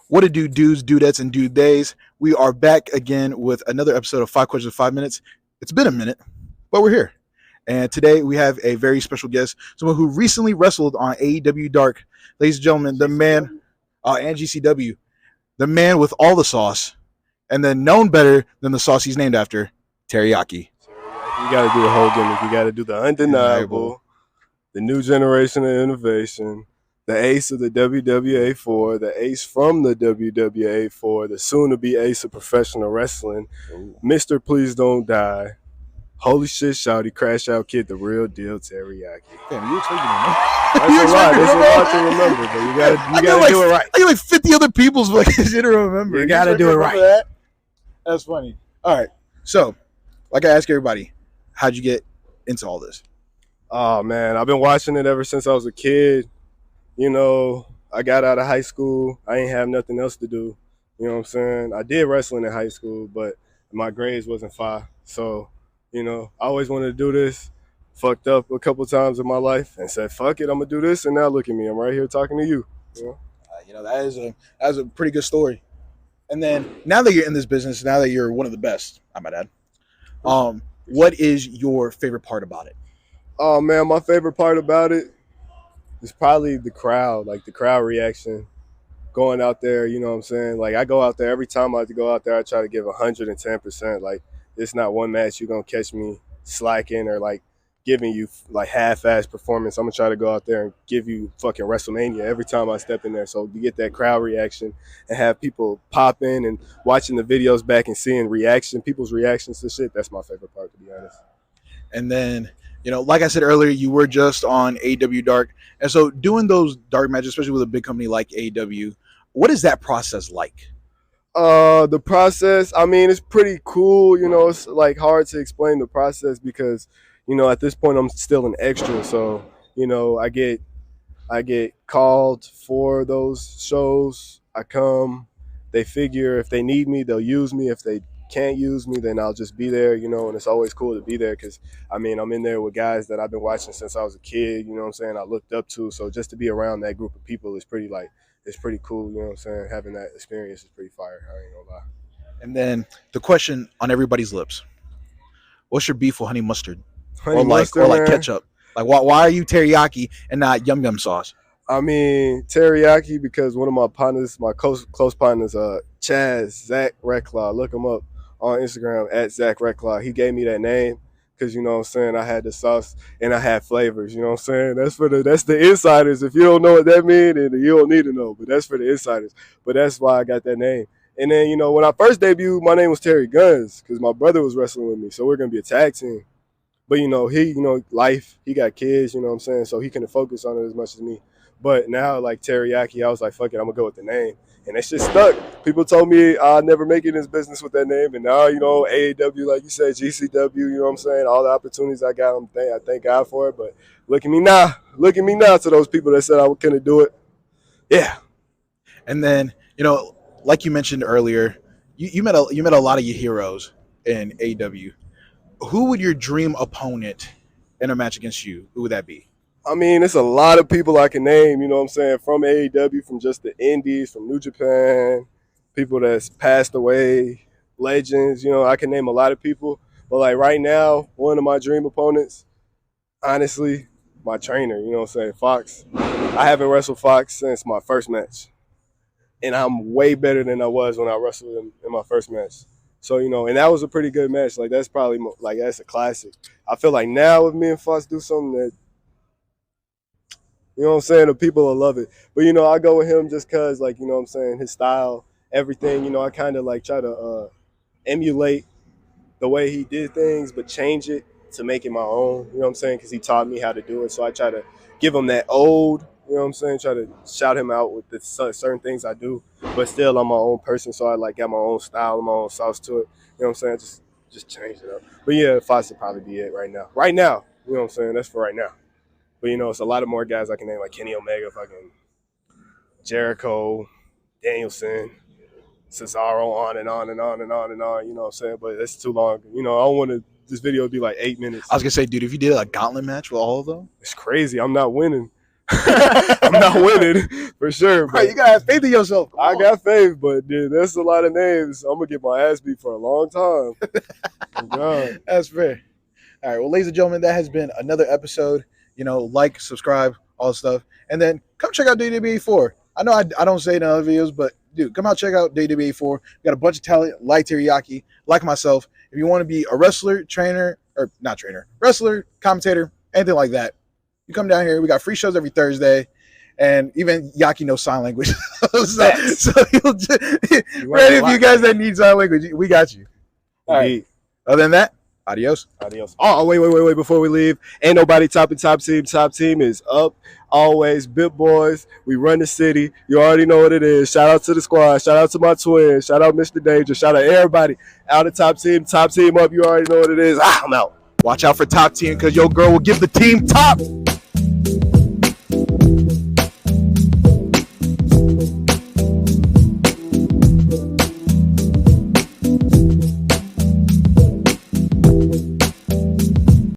What it do, dudes, dudettes, and dude days? We are back again with another episode of 5 Questions, 5 Minutes. It's been a minute, but we're here. And today we have a very special guest, someone who recently wrestled on AEW Dark. Ladies and gentlemen, the man, and GCW, the man with all the sauce, and then known better than the sauce he's named after, Terry Yaki. You got to do the whole gimmick. You got to do the undeniable, the new generation of innovation, the ace of the WWA4, the ace from the WWA4, the soon-to-be ace of professional wrestling, Mr. Please Don't Die, holy shit, shouty, crash out kid, the real deal, Terry Yaki. Damn, you expecting me? That's a lot. There's a lot to remember, but you got to do it right. I get like 50 other people's fucking shit to remember. You got to do it right. That? That's funny. All right. So, like I ask everybody, how'd you get into all this? Oh, man, I've been watching it ever since I was a kid. You know, I got out of high school. I ain't have nothing else to do. You know what I'm saying? I did wrestling in high school, but my grades wasn't fine. So, you know, I always wanted to do this. Fucked up a couple times in my life and said, fuck it, I'm going to do this. And now look at me. I'm right here talking to you. You know, that is a pretty good story. And then now that you're in this business, now that you're one of the best, I might add, what is your favorite part about it? Oh, man, my favorite part about it is probably the crowd, like the crowd reaction. Going out there, you know what I'm saying? Like, I go out there, every time I go out there, I try to give 110%. Like, it's not one match you're going to catch me slacking or, like, giving you, like, half-ass performance. I'm going to try to go out there and give you fucking WrestleMania every time I step in there. So you get that crowd reaction and have people pop in and watching the videos back and seeing people's reactions to shit, that's my favorite part, to be honest. And then, you know, like I said earlier, you were just on AEW Dark. And so doing those dark matches, especially with a big company like AEW, what is that process like? The process, I mean, it's pretty cool. You know, it's like hard to explain the process because, you know, at this point I'm still an extra. So, you know, I get called for those shows. I come, they figure if they need me, they'll use me. If they can't use me, then I'll just be there, you know, and it's always cool to be there because, I mean, I'm in there with guys that I've been watching since I was a kid, you know what I'm saying, I looked up to, so just to be around that group of people is pretty, like, it's pretty cool, you know what I'm saying, having that experience is pretty fire, I ain't gonna lie. And then the question on everybody's lips, what's your beef with honey mustard? Honey mustard, or like ketchup? Like, why are you teriyaki and not yum yum sauce? I mean, teriyaki because one of my partners, my close partners, Chaz, Zach Reclaw, look him up on Instagram at Zach Reclaw. He gave me that name because, you know what I'm saying, I had the sauce and I had flavors, you know what I'm saying? That's the insiders. If you don't know what that means, then you don't need to know, but that's for the insiders. But that's why I got that name. And then, you know, when I first debuted, my name was Terry Guns because my brother was wrestling with me, so we're going to be a tag team. But, you know, life, he got kids, you know what I'm saying, so he couldn't focus on it as much as me. But now, like Terry Yaki, I was like, fuck it, I'm going to go with the name. And that shit stuck. People told me I'd never make it in this business with that name. And now, you know, AEW, like you said, GCW, you know what I'm saying? All the opportunities I got, I thank God for it. But look at me now. Look at me now to those people that said I couldn't do it. Yeah. And then, you know, like you mentioned earlier, you met a lot of your heroes in AEW. Who would your dream opponent in a match against you? Who would that be? I mean, it's a lot of people I can name, you know what I'm saying, from AEW, from just the indies, from New Japan, people that's passed away, legends, you know, I can name a lot of people. But, like, right now, one of my dream opponents, honestly, my trainer, you know what I'm saying, Fox. I haven't wrestled Fox since my first match. And I'm way better than I was when I wrestled him in my first match. So, you know, and that was a pretty good match. Like, that's probably, like, that's a classic. I feel like now if me and Fox do something that, you know what I'm saying, the people will love it. But, you know, I go with him just because, like, you know what I'm saying, his style, everything, you know, I kind of, like, try to emulate the way he did things, but change it to make it my own, you know what I'm saying, because he taught me how to do it. So I try to give him that old, you know what I'm saying, try to shout him out with the certain things I do, but still I'm my own person, so I, like, got my own style, my own sauce to it, you know what I'm saying, just change it up. But, yeah, Fox would probably be it right now. Right now, you know what I'm saying, that's for right now. But, you know, it's a lot of more guys I can name, like Kenny Omega, fucking Jericho, Danielson, Cesaro, on and on and on and on and on, you know what I'm saying? But that's too long. You know, I don't want this video to be like 8 minutes. I was going to say, dude, if you did a gauntlet match with all of them. It's crazy. I'm not winning I'm not winning for sure. Right, you gotta have faith in yourself. I got faith, but dude, that's a lot of names. I'm gonna get my ass beat for a long time. Oh, God. That's fair. All right, well, ladies and gentlemen, that has been another episode. Like, subscribe, all stuff, and then come check out DWB4. I know I don't say it in other videos, but dude, come out check out DWB4. We got a bunch of talent like Terry Yaki, like myself. If you want to be a wrestler, wrestler, commentator, anything like that, you come down here. We got free shows every Thursday. And even Yaki knows sign language. so he'll just, for any of you guys that need sign language, we got you. All right. Other than that, adios. Adios. Oh, wait. Before we leave, ain't nobody topping top team. Top team is up. Always. Bit Boys. We run the city. You already know what it is. Shout out to the squad. Shout out to my twins. Shout out Mr. Danger. Shout out everybody out of top team. Top team up. You already know what it is. I'm out. Watch out for top team because your girl will give the team top.